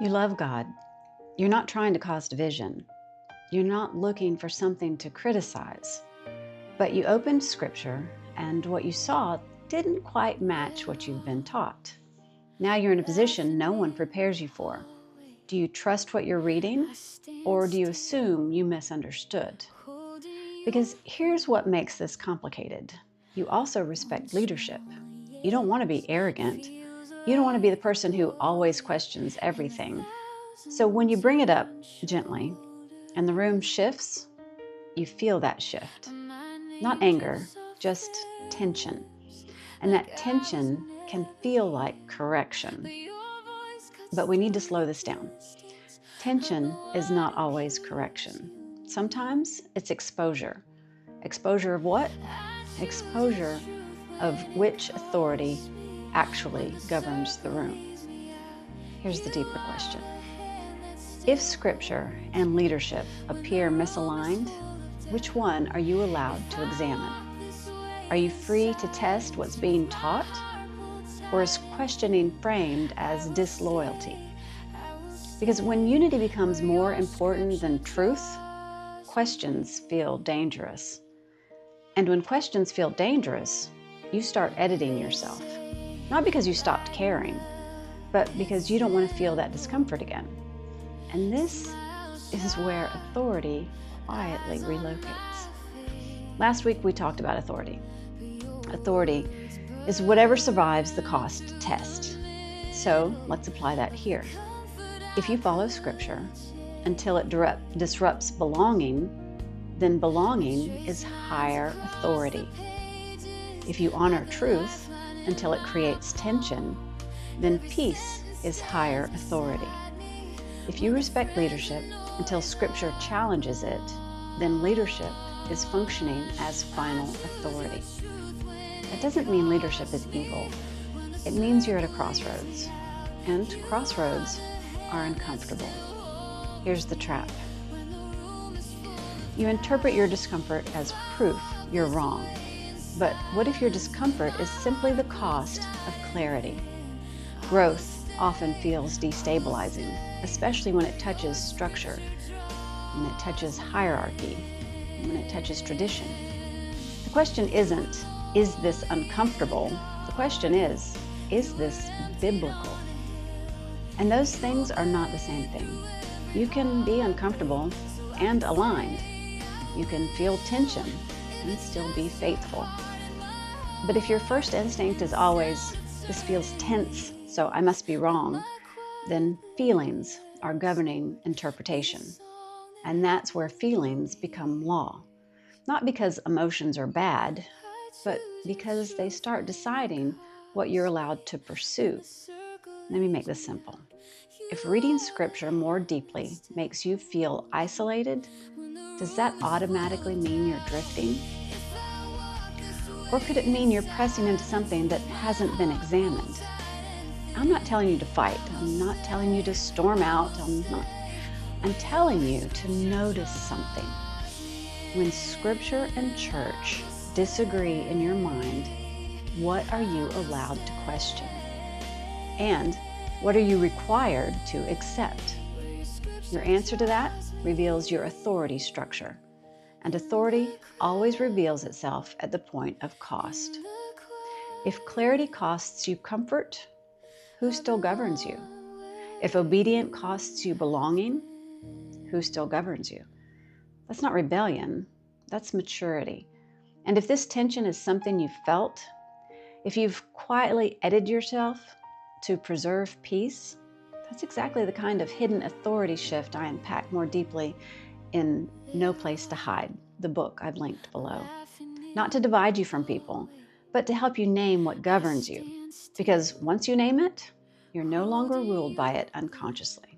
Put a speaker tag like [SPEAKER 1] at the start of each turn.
[SPEAKER 1] You love God. You're not trying to cause division. You're not looking for something to criticize. But you opened Scripture, and what you saw didn't quite match what you've been taught. Now you're in a position no one prepares you for. Do you trust what you're reading, or do you assume you misunderstood? Because here's what makes this complicated. You also respect leadership. You don't want to be arrogant. You don't want to be the person who always questions everything. So when you bring it up gently and the room shifts, you feel that shift. Not anger, just tension. And that tension can feel like correction. But we need to slow this down. Tension is not always correction. Sometimes it's exposure. Exposure of what? Exposure of which authority actually governs the room. Here's the deeper question. If Scripture and leadership appear misaligned, which one are you allowed to examine? Are you free to test what's being taught? Or is questioning framed as disloyalty? Because when unity becomes more important than truth, questions feel dangerous. And when questions feel dangerous, you start editing yourself. Not because you stopped caring, but because you don't want to feel that discomfort again. And this is where authority quietly relocates. Last week we talked about authority. Authority is whatever survives the cost test. So let's apply that here. If you follow Scripture until it disrupts belonging, then belonging is higher authority. If you honor truth until it creates tension, then peace is higher authority. If you respect leadership until Scripture challenges it, then leadership is functioning as final authority. That doesn't mean leadership is evil. It means you're at a crossroads, and crossroads are uncomfortable. Here's the trap. You interpret your discomfort as proof you're wrong. But what if your discomfort is simply the cost of clarity? Growth often feels destabilizing, especially when it touches structure, when it touches hierarchy, when it touches tradition. The question isn't, is this uncomfortable? The question is this biblical? And those things are not the same thing. You can be uncomfortable and aligned. You can feel tension and still be faithful. But if your first instinct is always, this feels tense, so I must be wrong, then feelings are governing interpretation. And that's where feelings become law. Not because emotions are bad, but because they start deciding what you're allowed to pursue. Let me make this simple. If reading Scripture more deeply makes you feel isolated, does that automatically mean you're drifting? Or could it mean you're pressing into something that hasn't been examined? I'm not telling you to fight. I'm not telling you to storm out. I'm telling you to notice something. When Scripture and church disagree in your mind, what are you allowed to question? And what are you required to accept? Your answer to that reveals your authority structure. And authority always reveals itself at the point of cost. If clarity costs you comfort, who still governs you? If obedience costs you belonging, who still governs you? That's not rebellion, that's maturity. And if this tension is something you've felt, if you've quietly edited yourself to preserve peace, that's exactly the kind of hidden authority shift I unpack more deeply in No Place to Hide, the book I've linked below. Not to divide you from people, but to help you name what governs you. Because once you name it, you're no longer ruled by it unconsciously.